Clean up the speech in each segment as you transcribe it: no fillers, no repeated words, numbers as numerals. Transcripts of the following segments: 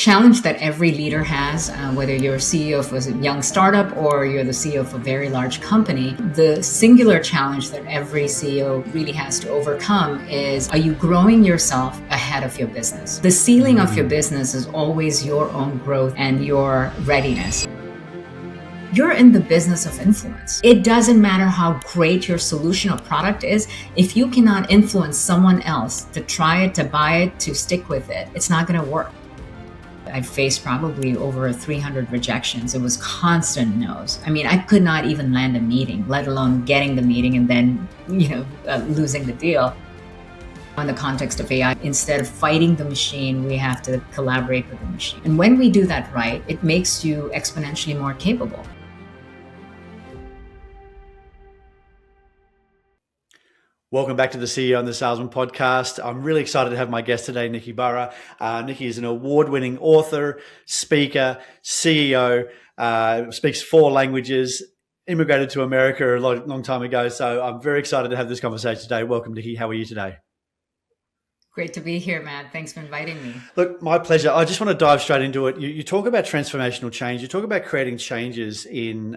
challenge that every leader has, whether you're a CEO of a young startup or you're the CEO of a very large company, the singular challenge that every CEO really has to overcome is, are you growing yourself ahead of your business? The ceiling of your business is always your own growth and your readiness. You're in the business of influence. It doesn't matter how great your solution or product is. If you cannot influence someone else to try it, to buy it, to stick with it, it's not going to work. I faced probably over 300 rejections. It was constant no's. I mean, I could not even land a meeting, let alone getting the meeting and then, losing the deal. In the context of AI, instead of fighting the machine, we have to collaborate with the machine. And when we do that right, it makes you exponentially more capable. Welcome back to the CEO and the Salesman podcast. I'm really excited to have my guest today, Nikki Barua. Nikki is an award-winning author, speaker, CEO, speaks 4 languages, immigrated to America a long time ago. So I'm very excited to have this conversation today. Welcome, Nikki. How are you today? Great to be here, Matt. Thanks for inviting me. Look, my pleasure. I just want to dive straight into it. You talk about transformational change. You talk about creating changes in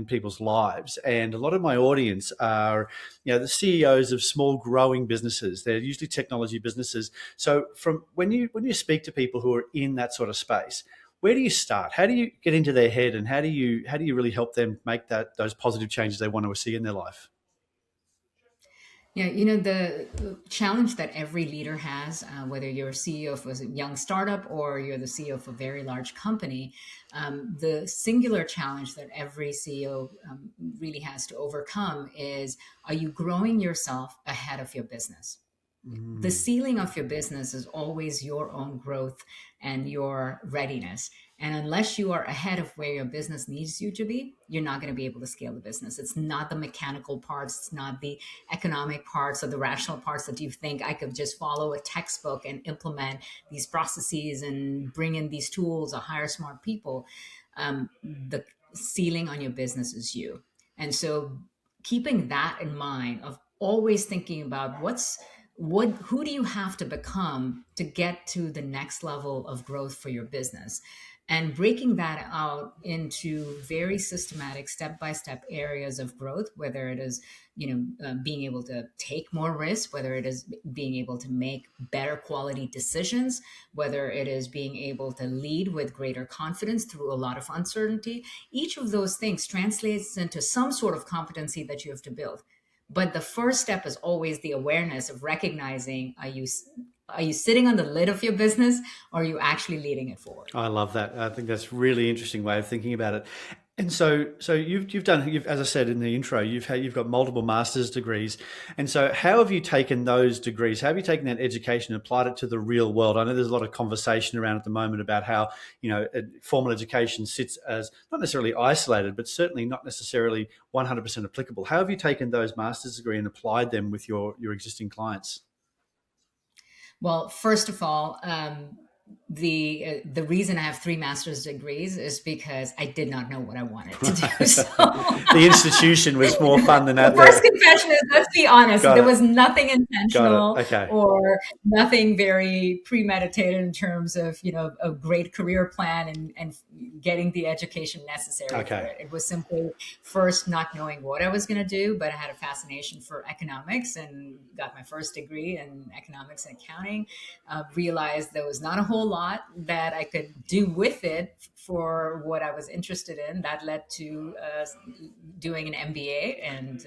people's lives, and a lot of my audience are, the CEOs of small, growing businesses. They're usually technology businesses. So, from when you speak to people who are in that sort of space, where do you start? How do you get into their head, and how do you really help them make those positive changes they want to see in their life? Yeah, the challenge that every leader has, whether you're a CEO of a young startup or you're the CEO of a very large company, the singular challenge that every CEO really has to overcome is, are you growing yourself ahead of your business? The ceiling of your business is always your own growth and your readiness. And unless you are ahead of where your business needs you to be, you're not going to be able to scale the business. It's not the mechanical parts. It's not the economic parts or the rational parts that you think I could just follow a textbook and implement these processes and bring in these tools or hire smart people. The ceiling on your business is you. And so keeping that in mind, of always thinking about who do you have to become to get to the next level of growth for your business, and breaking that out into very systematic step-by-step areas of growth, whether it is being able to take more risks, whether it is being able to make better quality decisions, whether it is being able to lead with greater confidence through a lot of uncertainty. Each of those things translates into some sort of competency that you have to build. But the first step is always the awareness of recognizing, are you sitting on the lid of your business, or are you actually leading it forward? I love that. I think that's a really interesting way of thinking about it. And so you've done, as I said in the intro, you've got multiple master's degrees. And so how have you taken those degrees? How have you taken that education and applied it to the real world? I know there's a lot of conversation around at the moment about how, formal education sits as not necessarily isolated, but certainly not necessarily 100% applicable. How have you taken those master's degree and applied them with your existing clients? Well, first of all, the reason I have 3 master's degrees is because I did not know what I wanted to do. So the institution was more fun than that. The first confession is, let's be honest, there was nothing intentional or nothing very premeditated in terms of, a great career plan and getting the education necessary for it. It was simply first not knowing what I was going to do, but I had a fascination for economics and got my first degree in economics and accounting. Realized there was not a whole lot that I could do with it for what I was interested in. That led to doing an MBA, and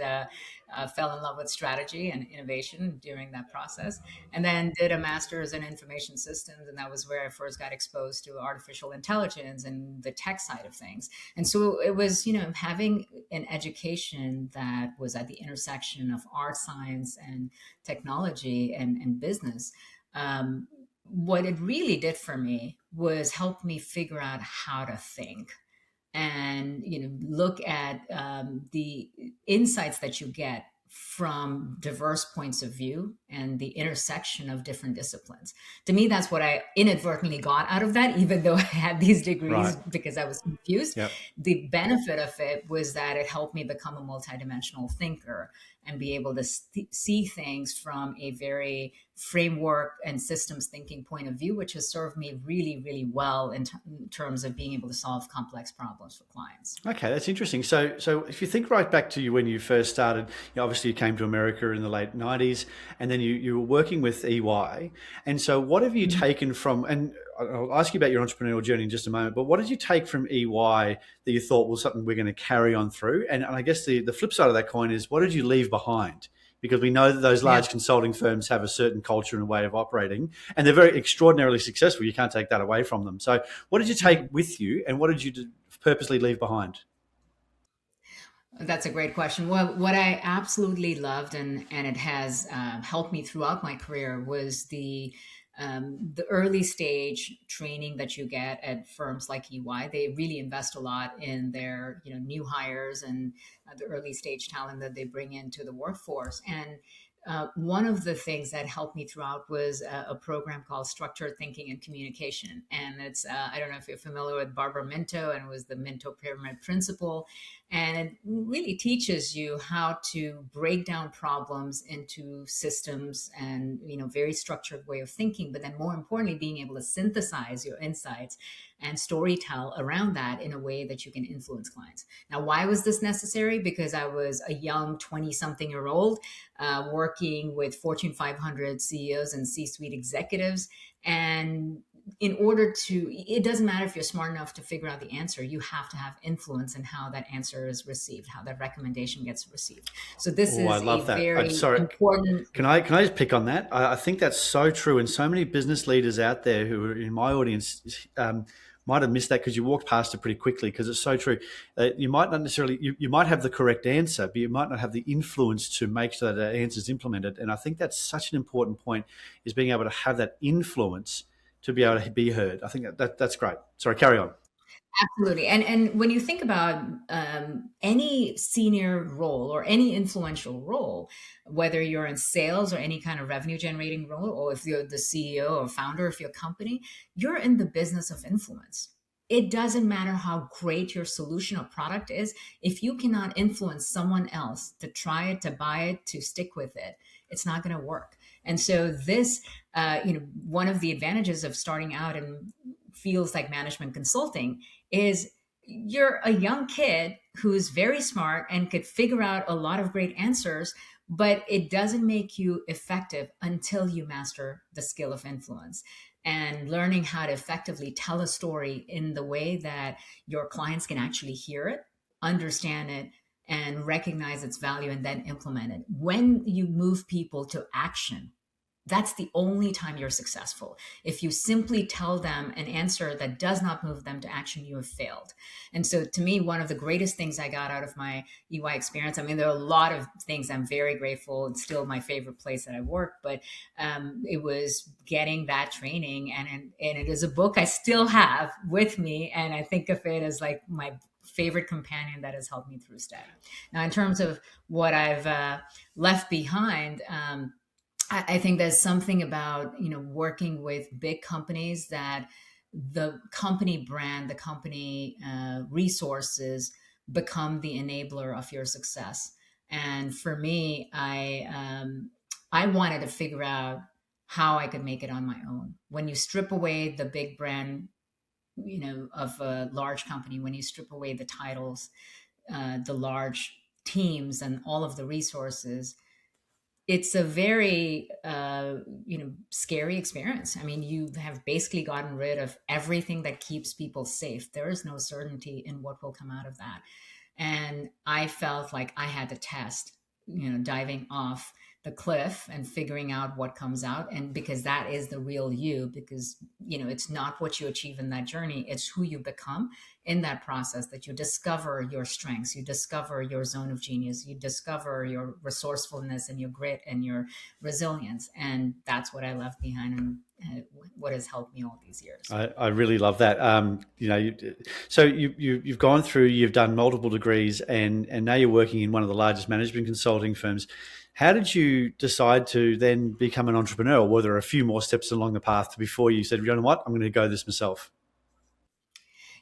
fell in love with strategy and innovation during that process. And then did a master's in information systems. And that was where I first got exposed to artificial intelligence and the tech side of things. And so it was, having an education that was at the intersection of art, science, and technology and business. What it really did for me was help me figure out how to think and, look at the insights that you get from diverse points of view and the intersection of different disciplines. To me, that's what I inadvertently got out of that, even though I had these degrees because I was confused. Yep. The benefit of it was that it helped me become a multidimensional thinker and be able to see things from a very framework and systems thinking point of view, which has served me really, really well in terms of being able to solve complex problems for clients. Okay, that's interesting. So if you think right back to you when you first started, obviously you came to America in the late '90s, and then you were working with EY. And so, what have you taken from? And I'll ask you about your entrepreneurial journey in just a moment. But what did you take from EY that you thought was something we're going to carry on through? And I guess the flip side of that coin is, what did you leave behind? Because we know that those Yeah. large consulting firms have a certain culture and a way of operating, and they're very extraordinarily successful. You can't take that away from them. So, what did you take with you, and what did you purposely leave behind? That's a great question. Well, what I absolutely loved, and it has helped me throughout my career, was the early stage training that you get at firms like EY. They really invest a lot in their new hires and the early stage talent that they bring into the workforce. And one of the things that helped me throughout was a program called Structured Thinking and Communication. And it's, I don't know if you're familiar with Barbara Minto, and it was the Minto Pyramid Principle. And it really teaches you how to break down problems into systems and, very structured way of thinking, but then more importantly, being able to synthesize your insights and storytell around that in a way that you can influence clients. Now, why was this necessary? Because I was a young 20-something-year-old working with Fortune 500 CEOs and C-suite executives. And in order to, it doesn't matter if you're smart enough to figure out the answer, you have to have influence in how that answer is received, how that recommendation gets received. So this Oh, I is a love that. very Sorry, important. can I just pick on that? I think that's so true, and so many business leaders out there who are in my audience might have missed that because you walked past it pretty quickly. Because it's so true. You might not necessarily you might have the correct answer, but you might not have the influence to make sure that answer is implemented. And I think that's such an important point: is being able to have that influence to be able to be heard. I think that's great. Sorry, carry on. Absolutely. And when you think about any senior role or any influential role, whether you're in sales or any kind of revenue generating role, or if you're the CEO or founder of your company, you're in the business of influence. It doesn't matter how great your solution or product is. If you cannot influence someone else to try it, to buy it, to stick with it, it's not going to work. And so this, one of the advantages of starting out in fields like management consulting is you're a young kid who's very smart and could figure out a lot of great answers, but it doesn't make you effective until you master the skill of influence and learning how to effectively tell a story in the way that your clients can actually hear it, understand it, and recognize its value and then implement it. When you move people to action, that's the only time you're successful. If you simply tell them an answer that does not move them to action, you have failed. And so to me, one of the greatest things I got out of my EY experience, I mean, there are a lot of things I'm very grateful. It's still my favorite place that I work, but it was getting that training. And it is a book I still have with me. And I think of it as like my favorite companion that has helped me through STEM. Now, in terms of what I've left behind, I think there's something about working with big companies that the company brand, the company resources become the enabler of your success. And for me, I wanted to figure out how I could make it on my own. When you strip away the big brand, of a large company, when you strip away the titles, the large teams, and all of the resources, it's a very scary experience. I mean, you have basically gotten rid of everything that keeps people safe. There is no certainty in what will come out of that. And I felt like I had to test, diving off the cliff and figuring out what comes out. And because that is the real you, because it's not what you achieve in that journey, it's who you become in that process, that you discover your strengths, you discover your zone of genius, you discover your resourcefulness and your grit and your resilience. And that's what I left behind, and what has helped me all these years. I really love that. So you've gone through, you've done multiple degrees, and now you're working in one of the largest management consulting firms. How did you decide to then become an entrepreneur? Or were there a few more steps along the path before you said, you know what, I'm going to go this myself?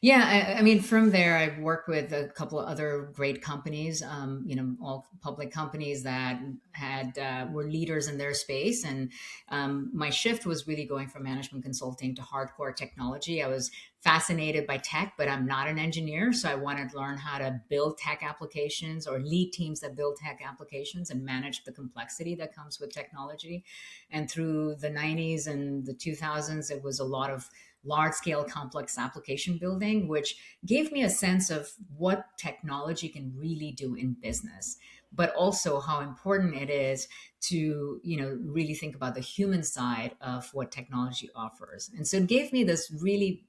Yeah, I mean, from there, I've worked with a couple of other great companies, all public companies that had were leaders in their space. And my shift was really going from management consulting to hardcore technology. I was fascinated by tech, but I'm not an engineer, so I wanted to learn how to build tech applications or lead teams that build tech applications and manage the complexity that comes with technology. And through the 90s and the 2000s, it was a lot of large scale complex application building, which gave me a sense of what technology can really do in business, but also how important it is to, really think about the human side of what technology offers. And so it gave me this really,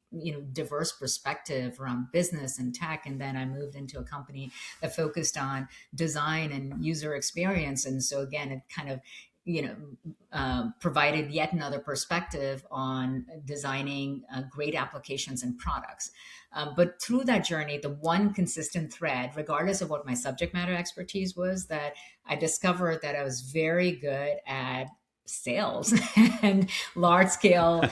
diverse perspective around business and tech. And then I moved into a company that focused on design and user experience. And so again, it kind of, you know, provided yet another perspective on designing great applications and products. But through that journey, the one consistent thread, regardless of what my subject matter expertise was, that I discovered that I was very good at sales and large scale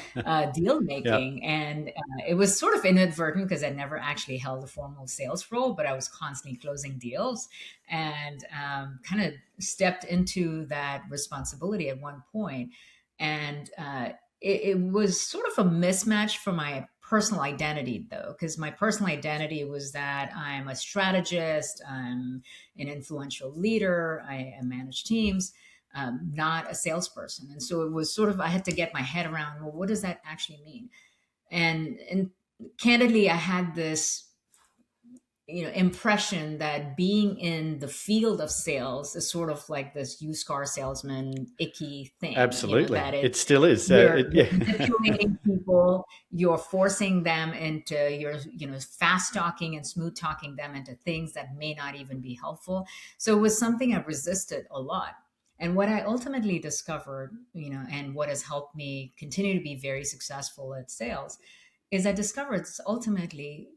deal Yeah. making. And it was sort of inadvertent because I never actually held a formal sales role, but I was constantly closing deals and kind of stepped into that responsibility at one point. And it was sort of a mismatch for my personal identity, though, because my personal identity was that I'm a strategist, I'm an influential leader, I manage teams, not a salesperson. And so it was sort of, I had to get my head around, well, what does that actually mean? And candidly, I had this impression that being in the field of sales is sort of like this used car salesman icky thing, Absolutely. that It it's still is. you're Yeah. manipulating people, you're forcing them into, you're fast talking and smooth talking them into things that may not even be helpful. So it was something I resisted a lot. And what I ultimately discovered, and what has helped me continue to be very successful at sales, is I discovered it's ultimately,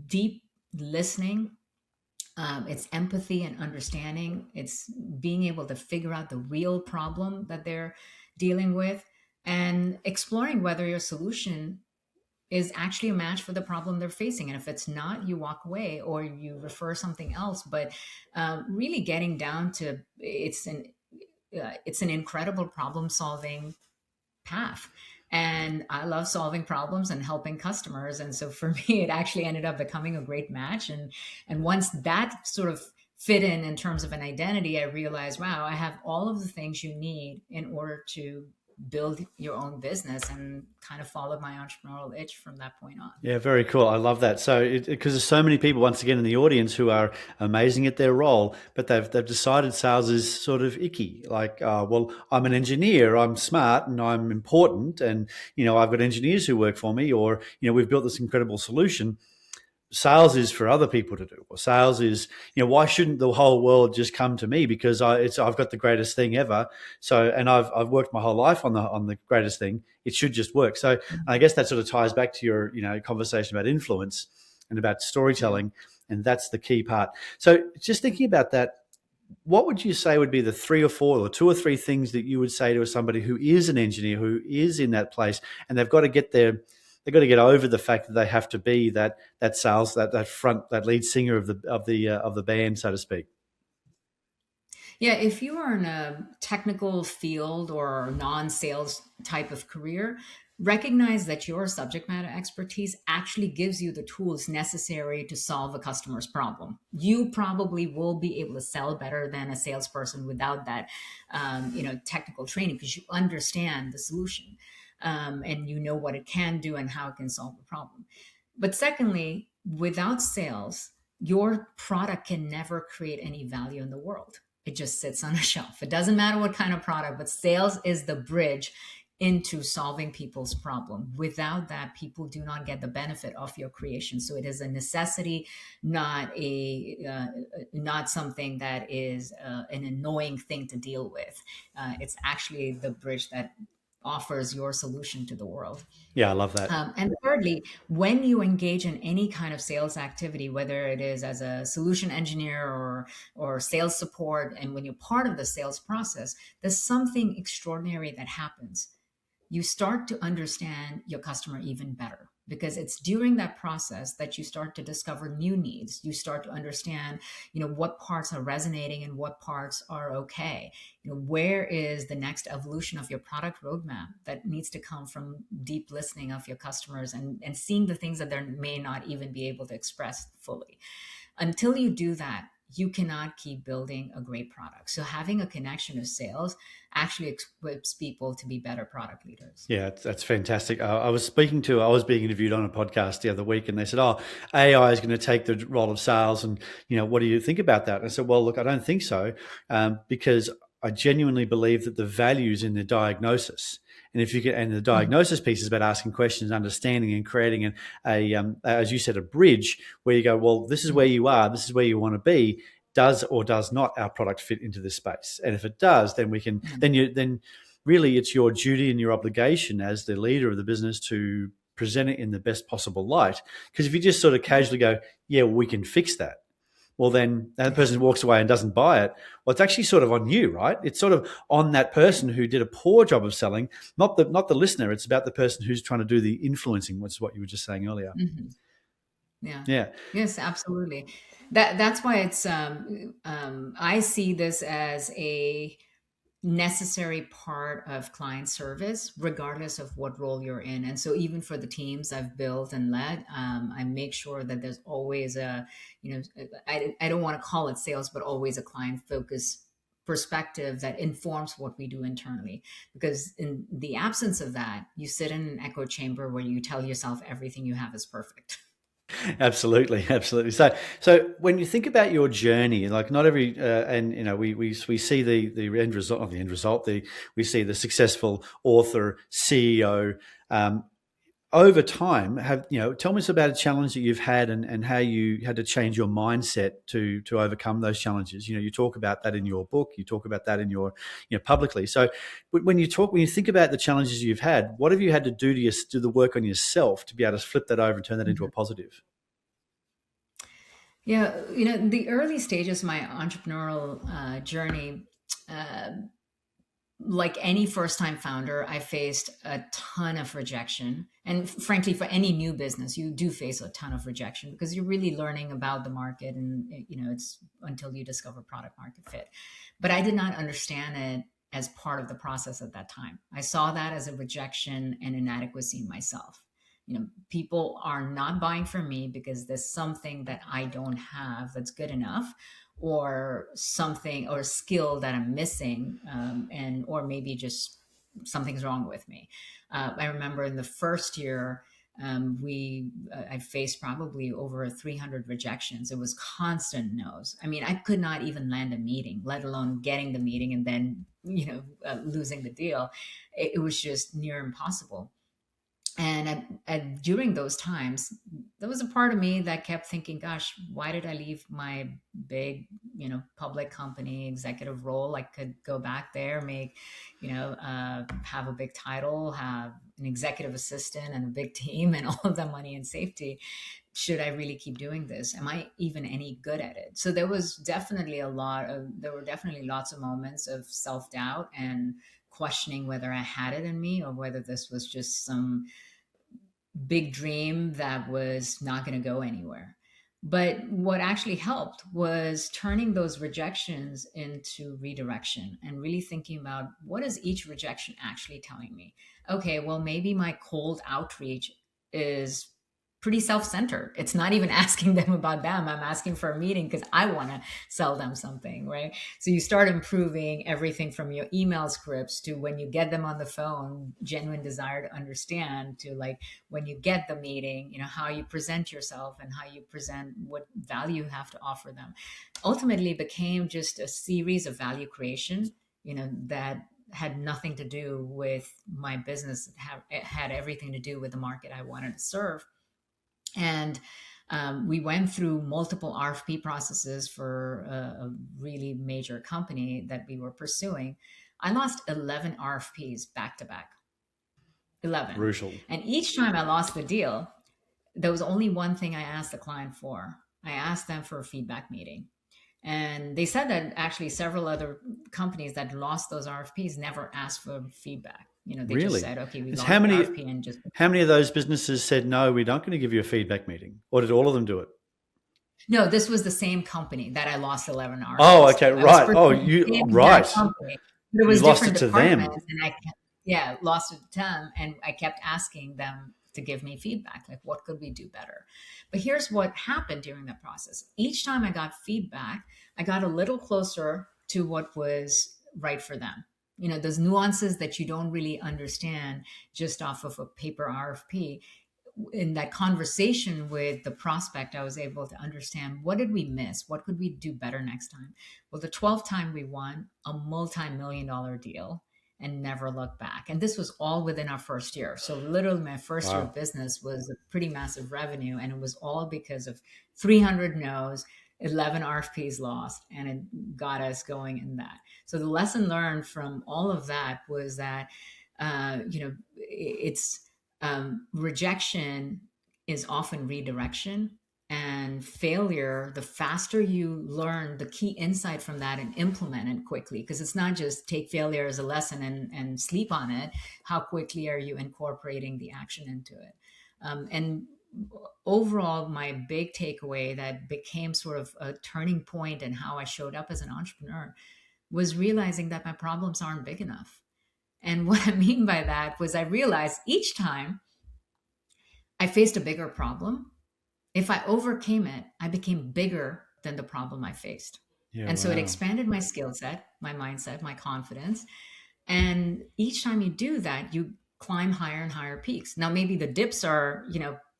deep listening, it's empathy and understanding, it's being able to figure out the real problem that they're dealing with, and exploring whether your solution is actually a match for the problem they're facing. And if it's not, you walk away or you refer something else. But really getting down to it's an incredible problem solving path. And I love solving problems and helping customers. And so for me, it actually ended up becoming a great match. And once that sort of fit in terms of an identity, I realized, wow, I have all of the things you need in order to build your own business, and kind of followed my entrepreneurial itch from that point on. Yeah, very cool. I love that. So, because there's so many people, once again, in the audience who are amazing at their role, but they've decided sales is sort of icky. Like, well, I'm an engineer, I'm smart, and I'm important, and I've got engineers who work for me, or we've built this incredible solution. Sales is for other people to do, or sales is, why shouldn't the whole world just come to me because I've got the greatest thing ever. So, and I've worked my whole life on the greatest thing. It should just work. So I guess that sort of ties back to your, conversation about influence and about Yeah. storytelling. And that's the key part. So just thinking about that, what would you say would be the three or four or two or three things that you would say to somebody who is an engineer, who is in that place, and they've got to get there, they've got to get over the fact that they have to be that sales, that front, that lead singer of the band, so to speak. Yeah, if you are in a technical field or non-sales type of career, recognize that your subject matter expertise actually gives you the tools necessary to solve a customer's problem. You probably will be able to sell better than a salesperson without that, technical training, because you understand the solution, and you know what it can do and how it can solve the problem. But secondly, without sales, your product can never create any value in the world. It just sits on a shelf. It doesn't matter what kind of product, but sales is the bridge into solving people's problem. Without that, people do not get the benefit of your creation. So it is a necessity, not something that is an annoying thing to deal with. It's actually the bridge that offers your solution to the world. Yeah, I love that. And thirdly, when you engage in any kind of sales activity, whether it is as a solution engineer or sales support, and when you're part of the sales process, there's something extraordinary that happens. You start to understand your customer even better. because it's during that process that you start to discover new needs. You start to understand, what parts are resonating and what parts are okay. Where is the next evolution of your product roadmap that needs to come from deep listening of your customers, and seeing the things that they may not even be able to express fully. Until you do that, you cannot keep building a great product. So having a connection to sales actually equips people to be better product leaders. Yeah, that's fantastic. I was being interviewed on a podcast the other week, and they said, "Oh, AI is going to take the role of sales," and what do you think about that? And I said, "Well, look, I don't think so, because I genuinely believe that the value is in the diagnosis." And if you get, and the diagnosis piece is about asking questions, understanding, and creating as you said, a bridge where you go, well, this is where you are, this is where you want to be. Does or does not our product fit into this space? And if it does, then we can, then really it's your duty and your obligation as the leader of the business to present it in the best possible light. Because if you just sort of casually go, yeah, we can fix that, well, then that person walks away and doesn't buy it. Well, it's actually sort of on you, right? It's sort of on that person who did a poor job of selling, not the listener. It's about the person who's trying to do the influencing, which is what you were just saying earlier. Mm-hmm. Yeah. Yeah. Yes, absolutely. That's why it's I see this as a necessary part of client service, regardless of what role you're in. And so even for the teams I've built and led, I make sure that there's always I don't want to call it sales, but always a client focused perspective that informs what we do internally. Because in the absence of that, you sit in an echo chamber where you tell yourself everything you have is perfect. Absolutely, absolutely. So when you think about your journey, like not every, and we see the end result of the end result. We see the successful author, CEO. Over time, tell us about a challenge that you've had and how you had to change your mindset to overcome those challenges. You talk about that in your book. You talk about that in your publicly. So when you think about the challenges you've had, what have you had to do do the work on yourself to be able to flip that over and turn that into a positive? Yeah, the early stages of my entrepreneurial journey, uh, like any first time founder, I faced a ton of rejection. And frankly, for any new business, you do face a ton of rejection because you're really learning about the market, and it's until you discover product market fit. But I did not understand it as part of the process at that time. I saw that as a rejection and inadequacy in myself. People are not buying from me because there's something that I don't have that's good enough, or something or skill that I'm missing, or maybe just something's wrong with me. I remember in the first year, I faced probably over 300 rejections. It was constant no's. I mean, I could not even land a meeting, let alone getting the meeting and then losing the deal. It was just near impossible. And during those times, there was a part of me that kept thinking, gosh, why did I leave my big, public company executive role? I could go back there, make, have a big title, have an executive assistant and a big team and all of the money and safety. Should I really keep doing this? Am I even any good at it? So there were definitely lots of moments of self-doubt and questioning whether I had it in me or whether this was just some big dream that was not going to go anywhere. But what actually helped was turning those rejections into redirection and really thinking about, what is each rejection actually telling me? Okay, well, maybe my cold outreach is pretty self-centered. It's not even asking them about them. I'm asking for a meeting because I want to sell them something, right? So you start improving everything from your email scripts to when you get them on the phone, genuine desire to understand, to like when you get the meeting, how you present yourself and how you present what value you have to offer them. Ultimately, it became just a series of value creation, that had nothing to do with my business. It had everything to do with the market I wanted to serve. And we went through multiple RFP processes for a really major company that we were pursuing. I lost 11 RFPs back to back. 11. Brutal. And each time I lost the deal, there was only one thing I asked the client for. I asked them for a feedback meeting. And they said that actually several other companies that lost those RFPs never asked for feedback. They just Really? said, okay, we It's lost the RFP and just. how many of those businesses said no, we're not going to give you a feedback meeting, or did all of them do it? No, this was the same company that I lost 11 Oh, RFPs okay, to. I was right. first Oh, with the you same right. exact company, but it You was lost different it to them. departments, and yeah, lost it to them, and I kept asking them to give me feedback, like what could we do better. But here's what happened during that process. Each time I got feedback, I got a little closer to what was right for them. Those nuances that you don't really understand just off of a paper RFP. In that conversation with the prospect, I was able to understand, what did we miss? What could we do better next time? Well, the 12th time we won a multi-million-dollar deal and never looked back. And this was all within our first year. So literally my first year of Wow. business was a pretty massive revenue. And it was all because of 300 no's, 11 RFPs lost, and it got us going in that. So the lesson learned from all of that was that, it's rejection is often redirection, and failure, the faster you learn the key insight from that and implement it quickly, because it's not just take failure as a lesson and sleep on it. How quickly are you incorporating the action into it? And overall, my big takeaway that became sort of a turning point in how I showed up as an entrepreneur was realizing that my problems aren't big enough. And what I mean by that was I realized each time I faced a bigger problem, if I overcame it, I became bigger than the problem I faced. Yeah, And so it wow. expanded my skill set, my mindset, my confidence. And each time you do that, you climb higher and higher peaks. Now, maybe the dips are,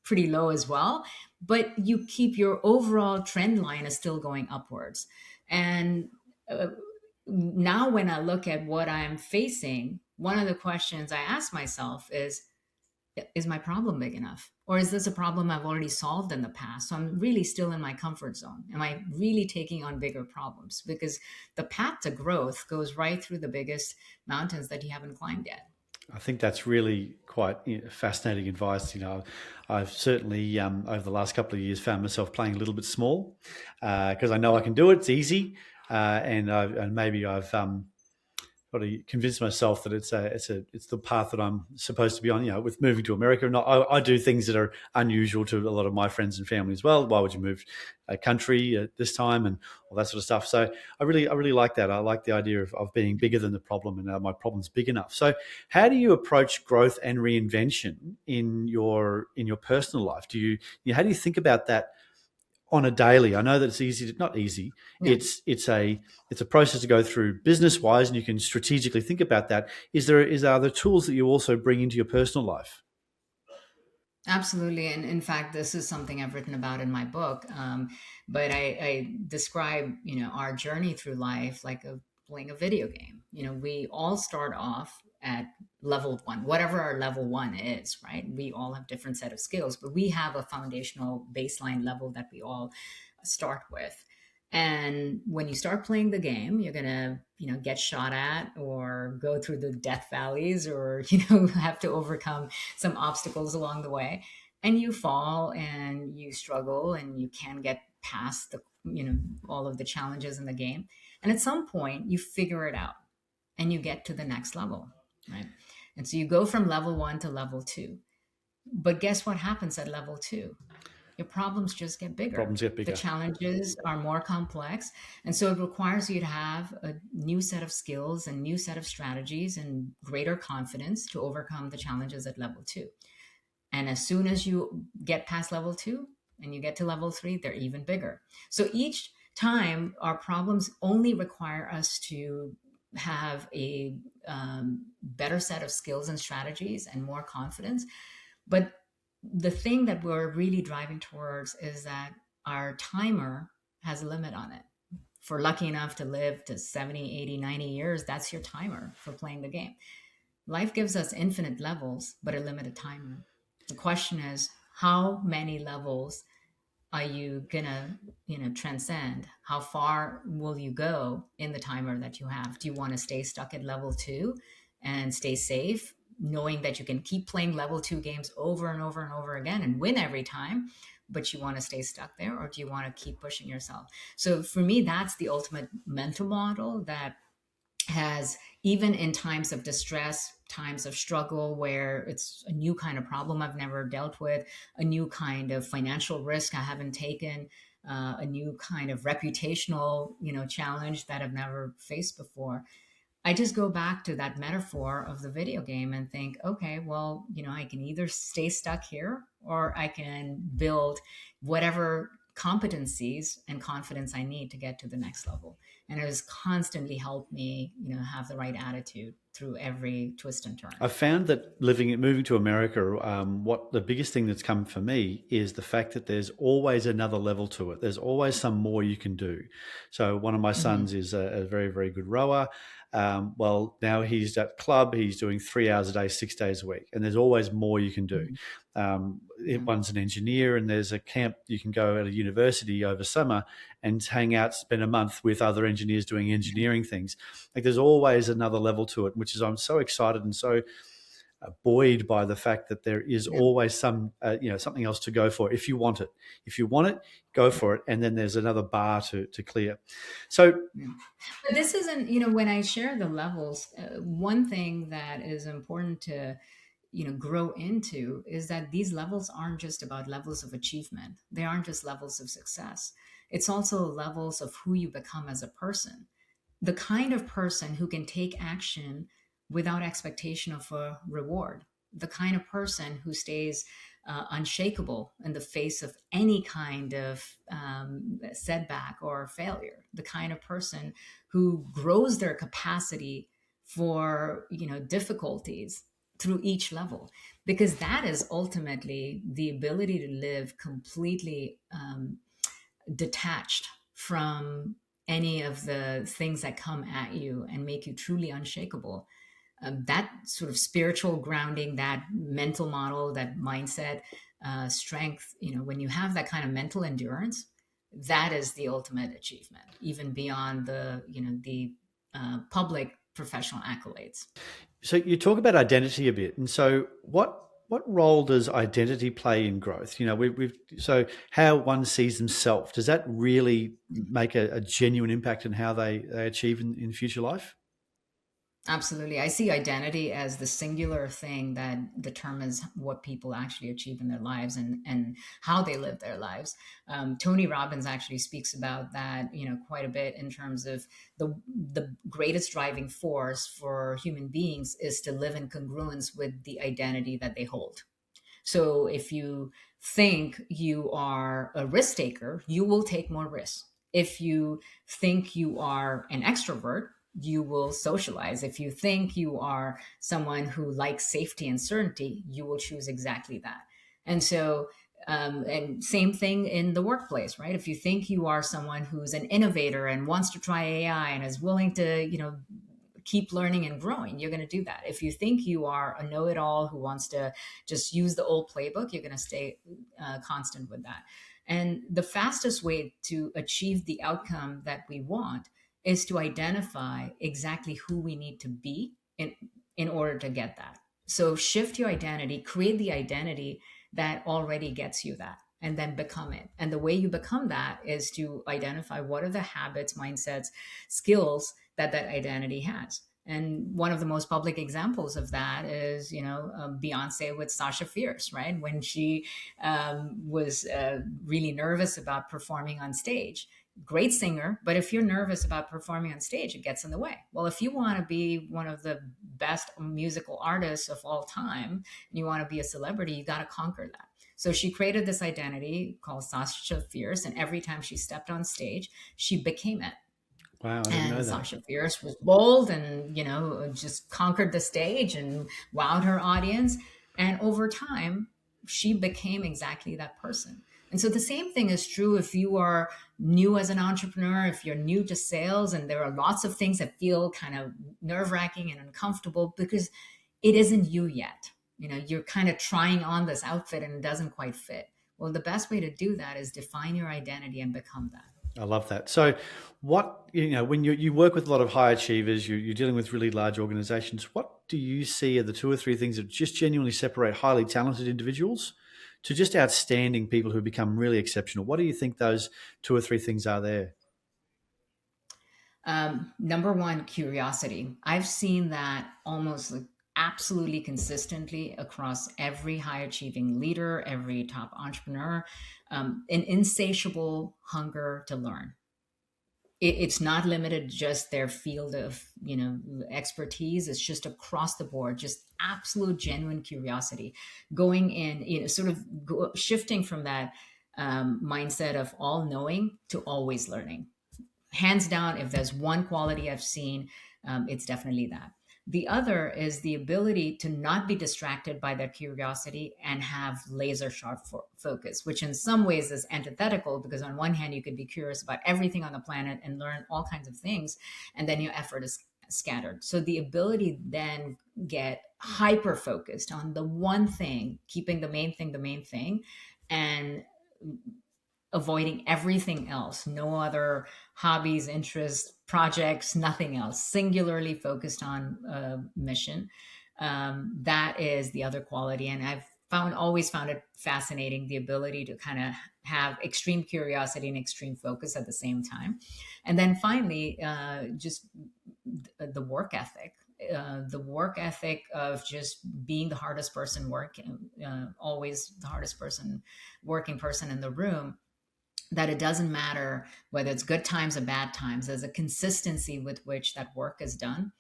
pretty low as well, but you keep your overall trend line is still going upwards. And uh, now when I look at what I'm facing, one of the questions I ask myself is my problem big enough? Or is this a problem I've already solved in the past? So I'm really still in my comfort zone. Am I really taking on bigger problems? Because the path to growth goes right through the biggest mountains that you haven't climbed yet. I think that's really quite fascinating advice. I've certainly over the last couple of years found myself playing a little bit small because I know I can do it. It's easy, and maybe I've got to convince myself that it's the path that I'm supposed to be on. With moving to America, not I do things that are unusual to a lot of my friends and family as well. Why would you move a country at this time and all that sort of stuff? So I really like that. I like the idea of being bigger than the problem, and my problem's big enough. So how do you approach growth and reinvention in your personal life? How do you think about that on a daily? I know that it's easy to, not easy. Yeah. It's a process to go through business wise, and you can strategically think about that. Are there tools that you also bring into your personal life? Absolutely. And in fact, this is something I've written about in my book. But I describe, our journey through life like playing a video game. We all start off at level one, whatever our level one is, right? We all have different set of skills, but we have a foundational baseline level that we all start with. And when you start playing the game, you're gonna, get shot at or go through the death valleys, or have to overcome some obstacles along the way, and you fall and you struggle and you can get past the all of the challenges in the game, and at some point you figure it out and you get to the next level, right? And so you go from level one to level two, but guess what happens at level two? Your problems just get bigger. Problems get The bigger. challenges are more complex. And so it requires you to have a new set of skills and new set of strategies and greater confidence to overcome the challenges at level two. And as soon as you get past level two and you get to level three, they're even bigger. So each time our problems only require us to have a better set of skills and strategies and more confidence. But the thing that we're really driving towards is that our timer has a limit on it. If we're lucky enough to live to 70, 80, 90 years, that's your timer for playing the game. Life gives us infinite levels, but a limited timer. The question is, how many levels are you gonna, transcend? How far will you go in the timer that you have? Do you want to stay stuck at level two and stay safe, knowing that you can keep playing level two games over and over and over again and win every time, but you want to stay stuck there? Or do you want to keep pushing yourself? So for me, that's the ultimate mental model that has, even in times of distress, times of struggle where it's a new kind of problem I've never dealt with, a new kind of financial risk I haven't taken, a new kind of reputational, challenge that I've never faced before. I just go back to that metaphor of the video game and think, okay, well, I can either stay stuck here or I can build whatever competencies and confidence I need to get to the next level. And it has constantly helped me, have the right attitude through every twist and turn. I found that moving to America, what the biggest thing that's come for me is the fact that there's always another level to it. There's always some more you can do. So one of my Hmm. sons is a very, very good rower. Well, now he's at club. He's doing 3 hours a day, 6 days a week, and there's always more you can do. Hmm. Yeah. One's an engineer, and there's a camp you can go at a university over summer and hang out, spend a month with other engineers doing engineering things. Like there's always another level to it, which is I'm so excited and so buoyed by the fact that there is Yeah. always something else to go for if you want it. If you want it, go for it, and then there's another bar to clear. So Yeah. But this isn't, when I share the levels, one thing that is important to, grow into is that these levels aren't just about levels of achievement. They aren't just levels of success. It's also levels of who you become as a person. The kind of person who can take action without expectation of a reward, the kind of person who stays unshakable in the face of any kind of setback or failure, the kind of person who grows their capacity for difficulties through each level, because that is ultimately the ability to live completely detached from any of the things that come at you and make you truly unshakable. That sort of spiritual grounding, that mental model, that mindset, strength, when you have that kind of mental endurance, that is the ultimate achievement, even beyond the public professional accolades. So you talk about identity a bit, and so what role does identity play in growth? So how one sees themselves, does that really make a genuine impact in how they achieve in future life? Absolutely. I see identity as the singular thing that determines what people actually achieve in their lives and how they live their lives. Tony Robbins actually speaks about that, quite a bit in terms of the greatest driving force for human beings is to live in congruence with the identity that they hold. So if you think you are a risk taker, you will take more risks. If you think you are an extrovert, you will socialize. If you think you are someone who likes safety and certainty, you will choose exactly that. And so, and same thing in the workplace, right? If you think you are someone who's an innovator and wants to try AI and is willing to, keep learning and growing, you're going to do that. If you think you are a know-it-all who wants to just use the old playbook, you're going to stay constant with that. And the fastest way to achieve the outcome that we want is to identify exactly who we need to be in order to get that. So shift your identity, create the identity that already gets you that, and then become it. And the way you become that is to identify what are the habits, mindsets, skills that identity has. And one of the most public examples of that is, Beyonce with Sasha Fierce, right? When she was really nervous about performing on stage. Great singer, but if you're nervous about performing on stage, it gets in the way. Well, if you want to be one of the best musical artists of all time, and you want to be a celebrity, you got to conquer that. So she created this identity called Sasha Fierce, and every time she stepped on stage, she became it. Wow, I didn't know And that. Sasha Fierce was bold and, just conquered the stage and wowed her audience. And over time, she became exactly that person. And so the same thing is true if you are new as an entrepreneur, if you're new to sales, and there are lots of things that feel kind of nerve wracking and uncomfortable because it isn't you yet. You're kind of trying on this outfit and it doesn't quite fit. Well, the best way to do that is define your identity and become that. I love that. So, when you work with a lot of high achievers, you're dealing with really large organizations, what do you see are the two or three things that just genuinely separate highly talented individuals to just outstanding people who become really exceptional? What do you think those two or three things are there? Number one, curiosity. I've seen that almost like absolutely consistently across every high achieving leader, every top entrepreneur, an insatiable hunger to learn. It's not limited to just their field of expertise. It's just across the board, just absolute genuine curiosity, going in, sort of shifting from that mindset of all knowing to always learning. Hands down, if there's one quality I've seen, it's definitely that. The other is the ability to not be distracted by that curiosity and have laser sharp focus, which in some ways is antithetical, because on one hand, you could be curious about everything on the planet and learn all kinds of things, and then your effort is scattered. So the ability then get hyper focused on the one thing, keeping the main thing, and avoiding everything else, no other hobbies, interests, projects, nothing else, singularly focused on a mission. That is the other quality. And I've always found it fascinating, the ability to kind of have extreme curiosity and extreme focus at the same time. And then finally, just the work ethic. The work ethic of just being the hardest person working, always the hardest person, working person in the room, that it doesn't matter whether it's good times or bad times. There's a consistency with which that work is done.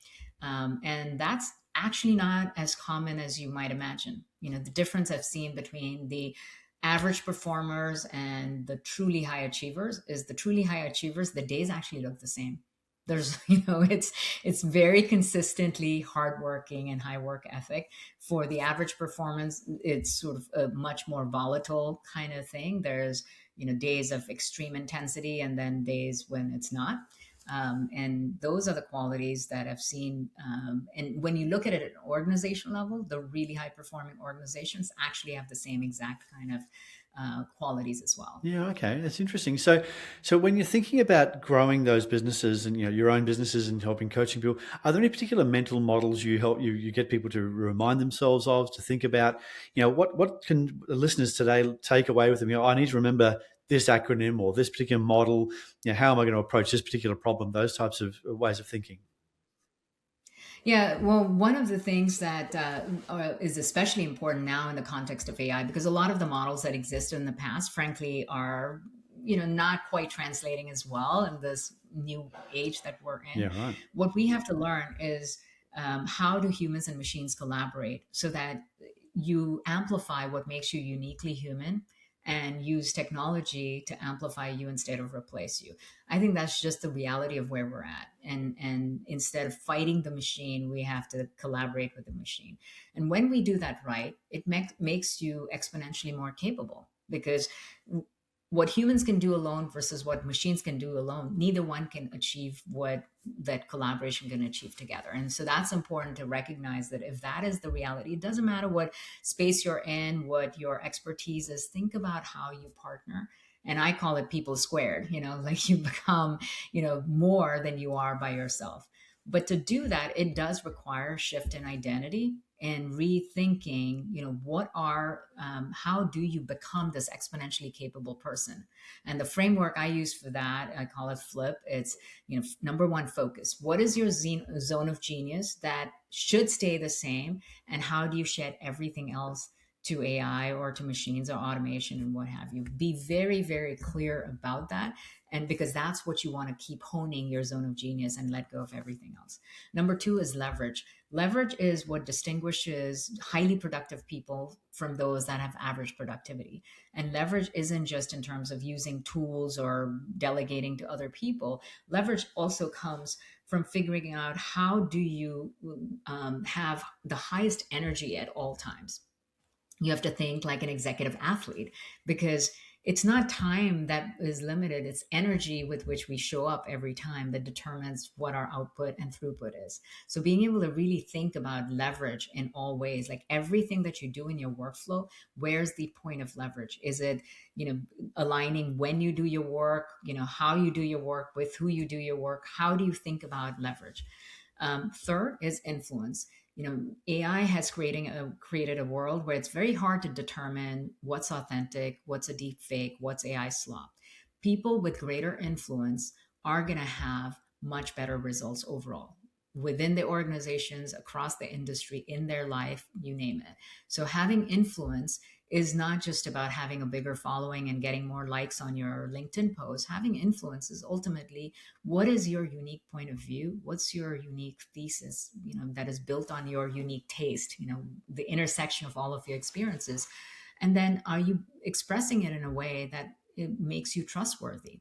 And that's actually not as common as you might imagine. The difference I've seen between the average performers and the truly high achievers is the truly high achievers, the days actually look the same. There's, it's very consistently hardworking and high work ethic. For the average performance, it's sort of a much more volatile kind of thing. There's, days of extreme intensity and then days when it's not. And those are the qualities that I've seen. And when you look at it at an organization level, the really high performing organizations actually have the same exact kind of qualities as well. Yeah, okay, that's interesting. So when you're thinking about growing those businesses and your own businesses and helping coaching people, are there any particular mental models you get people to remind themselves of, to think about? What can the listeners today take away with them? I need to remember this acronym or this particular model. How am I going to approach this particular problem? Those types of ways of thinking. Yeah, well, one of the things that is especially important now in the context of AI, because a lot of the models that existed in the past, frankly, are not quite translating as well in this new age that we're in. Yeah, right. What we have to learn is how do humans and machines collaborate so that you amplify what makes you uniquely human and use technology to amplify you instead of replace you. I think that's just the reality of where we're at. And instead of fighting the machine, we have to collaborate with the machine. And when we do that right, it makes you exponentially more capable, because what humans can do alone versus what machines can do alone, neither one can achieve what that collaboration can achieve together. And so that's important to recognize, that if that is the reality, it doesn't matter what space you're in, what your expertise is, think about how you partner. And I call it people squared, like you become, more than you are by yourself. But to do that, it does require a shift in identity and rethinking, how do you become this exponentially capable person? And the framework I use for that, I call it FLIP. It's, number one, focus. What is your zone of genius that should stay the same? And how do you shed everything else to AI or to machines or automation and what have you? Be very, very clear about that. And because that's what you want to keep honing your zone of genius and let go of everything else. Number two is leverage. Leverage is what distinguishes highly productive people from those that have average productivity. And leverage isn't just in terms of using tools or delegating to other people. Leverage also comes from figuring out how do you have the highest energy at all times. You have to think like an executive athlete, because it's not time that is limited. It's energy with which we show up every time that determines what our output and throughput is. So being able to really think about leverage in all ways, like everything that you do in your workflow, where's the point of leverage? Is it, aligning when you do your work, how you do your work with who you do your work? How do you think about leverage? Third is influence. AI has created a world where it's very hard to determine what's authentic, what's a deep fake, what's AI slop. People with greater influence are going to have much better results overall within the organizations, across the industry, in their life, you name it. So having influence is not just about having a bigger following and getting more likes on your LinkedIn post. Having influence is ultimately, what is your unique point of view? What's your unique thesis, that is built on your unique taste, the intersection of all of your experiences. And then are you expressing it in a way that it makes you trustworthy?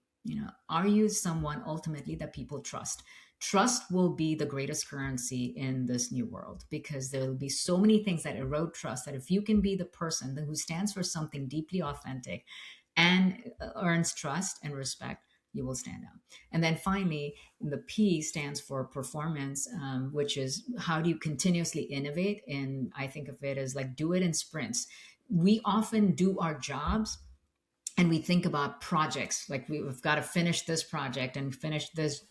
Are you someone ultimately that people trust? Trust will be the greatest currency in this new world, because there will be so many things that erode trust, that if you can be the person who stands for something deeply authentic and earns trust and respect, you will stand out. And then finally, the P stands for performance, which is how do you continuously innovate? And I think of it as like, do it in sprints. We often do our jobs and we think about projects, like we've got to finish this project and finish this,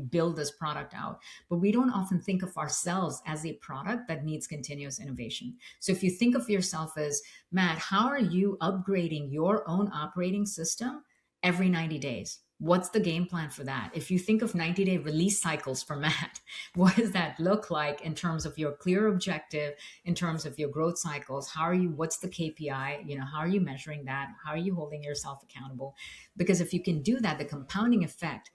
build this product out, but we don't often think of ourselves as a product that needs continuous innovation. So if you think of yourself as, Matt, how are you upgrading your own operating system every 90 days? What's the game plan for that? If you think of 90-day release cycles for Matt, what does that look like in terms of your clear objective, in terms of your growth cycles? What's the KPI? How are you measuring that? How are you holding yourself accountable? Because if you can do that, the compounding effect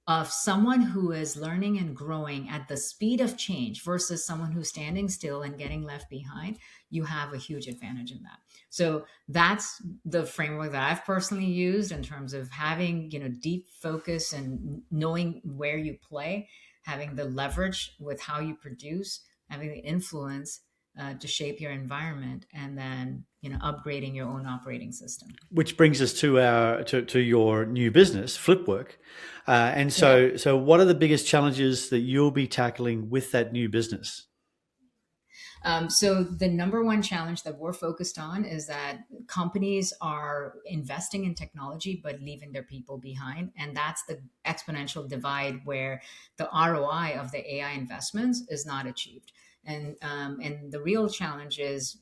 of someone who is learning and growing at the speed of change versus someone who's standing still and getting left behind, you have a huge advantage in that. So that's the framework that I've personally used in terms of having, deep focus and knowing where you play, having the leverage with how you produce, having the influence to shape your environment, and then upgrading your own operating system. Which brings us to to your new business, FlipWork. And so, Yeah. so what are the biggest challenges that you'll be tackling with that new business? So the number one challenge that we're focused on is that companies are investing in technology but leaving their people behind, and that's the exponential divide where the ROI of the AI investments is not achieved. And the real challenge is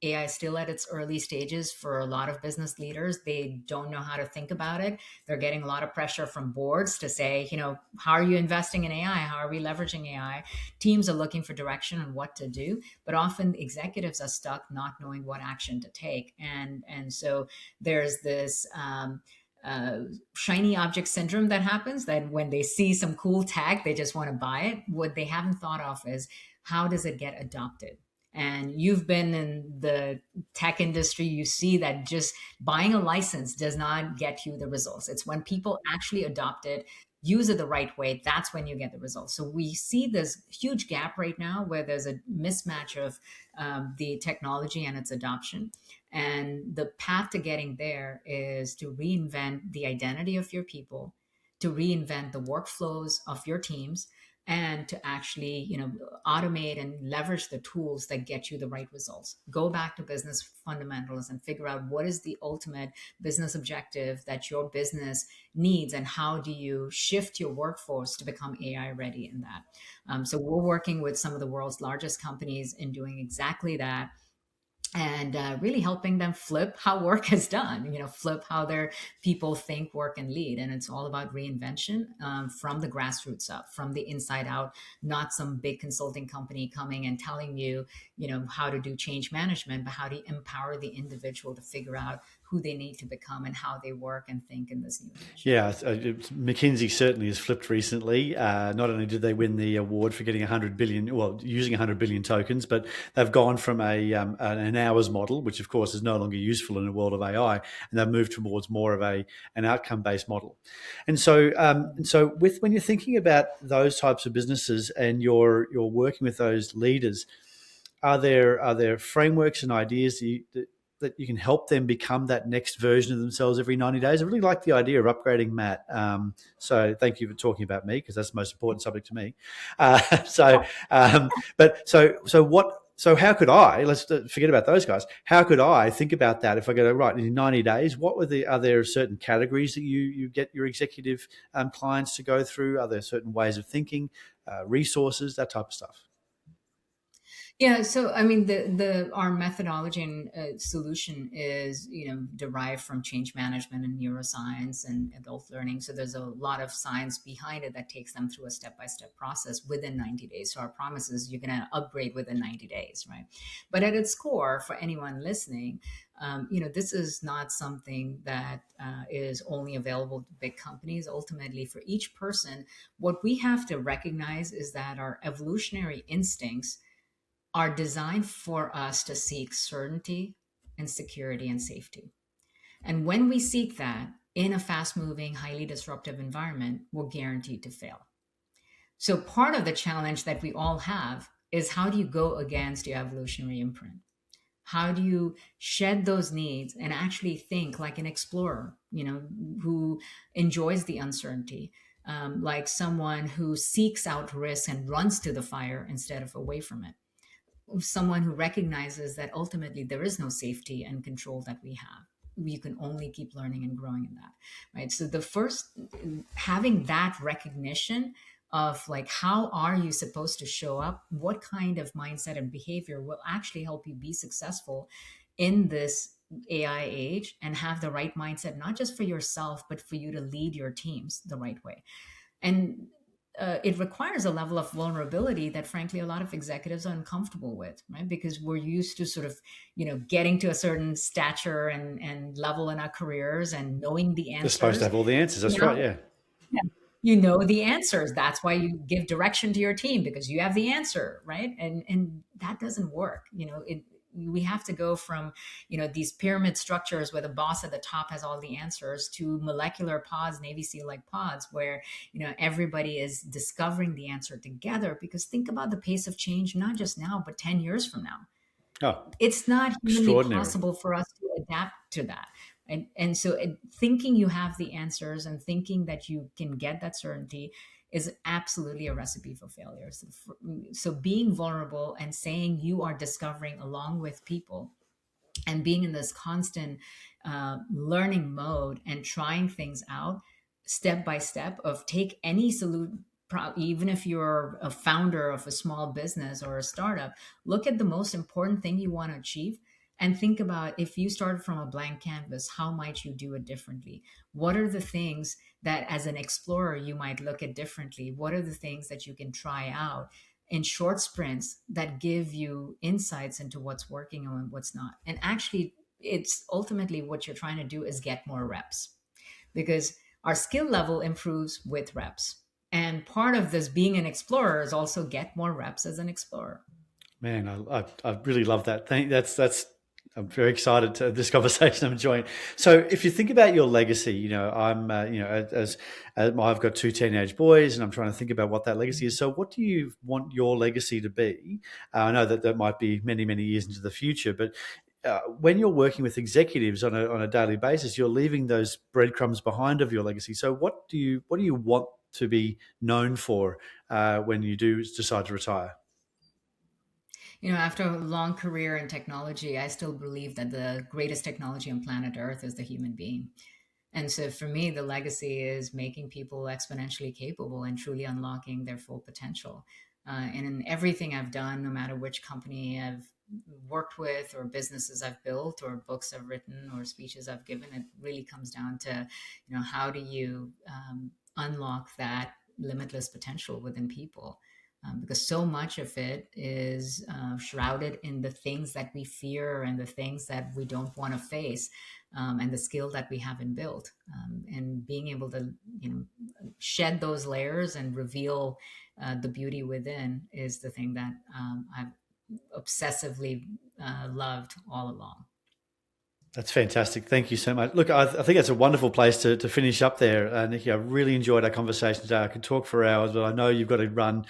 AI is still at its early stages for a lot of business leaders. They don't know how to think about it. They're getting a lot of pressure from boards to say, how are you investing in AI? How are we leveraging AI? Teams are looking for direction on what to do, but often executives are stuck not knowing what action to take. And so there's this shiny object syndrome that happens, that when they see some cool tag, they just want to buy it. What they haven't thought of is, how does it get adopted? And you've been in the tech industry, you see that just buying a license does not get you the results. It's when people actually adopt it, use it the right way, that's when you get the results. So we see this huge gap right now where there's a mismatch of the technology and its adoption. And the path to getting there is to reinvent the identity of your people, to reinvent the workflows of your teams, and to actually automate and leverage the tools that get you the right results. Go back to business fundamentals and figure out what is the ultimate business objective that your business needs, and how do you shift your workforce to become AI ready in that. So we're working with some of the world's largest companies in doing exactly that, and really helping them flip how work is done, flip how their people think, work, and lead. And it's all about reinvention, from the grassroots up, from the inside out, not some big consulting company coming and telling you, how to do change management, but how to empower the individual to figure out who they need to become and how they work and think in this new age. Yeah, McKinsey certainly has flipped recently. Not only did they win the award for getting 100 billion, well, using 100 billion tokens, but they've gone from an hours model, which of course is no longer useful in a world of AI, and they've moved towards more of an outcome based model. And so when you're thinking about those types of businesses and you're working with those leaders, are there frameworks and ideas that you can help them become that next version of themselves every 90 days? I really like the idea of upgrading Matt. So thank you for talking about me, because that's the most important subject to me. So how could I, let's forget about those guys. How could I think about that if I go, right, in 90 days, are there certain categories that you get your executive clients to go through? Are there certain ways of thinking, resources, that type of stuff? Yeah, so I mean, the our methodology and solution is, derived from change management and neuroscience and adult learning. So there's a lot of science behind it that takes them through a step-by-step process within 90 days. So our promise is you're going to upgrade within 90 days, right? But at its core, for anyone listening, this is not something that is only available to big companies. Ultimately, for each person, what we have to recognize is that our evolutionary instincts are designed for us to seek certainty and security and safety. And when we seek that in a fast moving, highly disruptive environment, we're guaranteed to fail. So, part of the challenge that we all have is how do you go against your evolutionary imprint? How do you shed those needs and actually think like an explorer, who enjoys the uncertainty, like someone who seeks out risk and runs to the fire instead of away from it, someone who recognizes that ultimately there is no safety and control that we have. You can only keep learning and growing in that, right? So the first, having that recognition of like, how are you supposed to show up, what kind of mindset and behavior will actually help you be successful in this AI age, and have the right mindset, not just for yourself but for you to lead your teams the right way. And it requires a level of vulnerability that frankly a lot of executives are uncomfortable with, right? Because we're used to sort of, getting to a certain stature and level in our careers and knowing the They're supposed to answers. have all the answers. That's right. Yeah. Yeah. You know the answers. That's why you give direction to your team, because you have the answer, right? And that doesn't work. We have to go from, these pyramid structures where the boss at the top has all the answers, to molecular pods, Navy SEAL like pods, where everybody is discovering the answer together. Because think about the pace of change, not just now but 10 years from now. Oh, It's not humanly extraordinary. possible for us to adapt to that. And so thinking you have the answers and thinking that you can get that certainty is absolutely a recipe for failure. So being vulnerable and saying you are discovering along with people, and being in this constant learning mode and trying things out step by step, of take any solution. Even if you're a founder of a small business or a startup, look at the most important thing you want to achieve and think about, if you started from a blank canvas, how might you do it differently? What are the things that as an explorer you might look at differently? What are the things that you can try out in short sprints that give you insights into what's working and what's not? And actually, it's ultimately what you're trying to do is get more reps, because our skill level improves with reps. And part of this being an explorer is also get more reps as an explorer. Man, I really love that. That's I'm very excited to this conversation. I'm enjoying. So, if you think about your legacy, I'm as I've got two teenage boys, and I'm trying to think about what that legacy is. So, what do you want your legacy to be? I know that might be many, many years into the future, but when you're working with executives on a daily basis, you're leaving those breadcrumbs behind of your legacy. So, what do you want to be known for when you do decide to retire? After a long career in technology, I still believe that the greatest technology on planet Earth is the human being. And so for me, the legacy is making people exponentially capable and truly unlocking their full potential. And in everything I've done, no matter which company I've worked with or businesses I've built or books I've written or speeches I've given, it really comes down to, how do you unlock that limitless potential within people? Because so much of it is shrouded in the things that we fear and the things that we don't want to face, and the skill that we haven't built, and being able to shed those layers and reveal the beauty within is the thing that I've obsessively loved all along. That's fantastic. Thank you so much. Look, I think that's a wonderful place to finish up there, Nikki. I really enjoyed our conversation today. I could talk for hours, but I know you've got to run.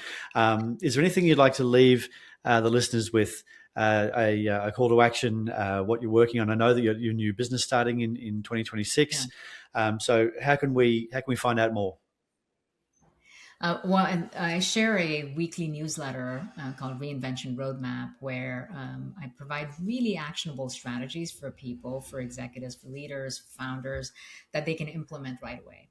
Is there anything you'd like to leave the listeners with? A call to action, what you're working on? I know that your new business starting in Yeah. 2026. So how can we find out more? Well, and I share a weekly newsletter called Reinvention Roadmap, where I provide really actionable strategies for people, for executives, for leaders, founders, that they can implement right away.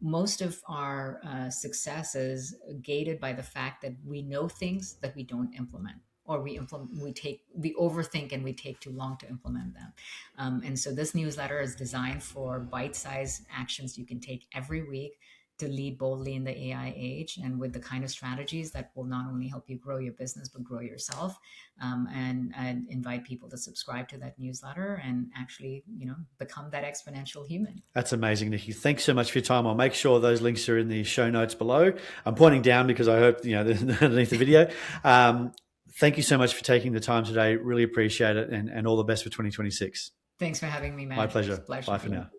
Most of our success is gated by the fact that we know things that we don't implement, or we overthink and we take too long to implement them. And so this newsletter is designed for bite-sized actions you can take every week to lead boldly in the AI age, and with the kind of strategies that will not only help you grow your business, but grow yourself. And invite people to subscribe to that newsletter and actually, become that exponential human. That's amazing, Nikki. Thanks so much for your time. I'll make sure those links are in the show notes below. I'm pointing down because I hope, underneath the video. Thank you so much for taking the time today. Really appreciate it, and all the best for 2026. Thanks for having me, Matt. My pleasure. Bye for now.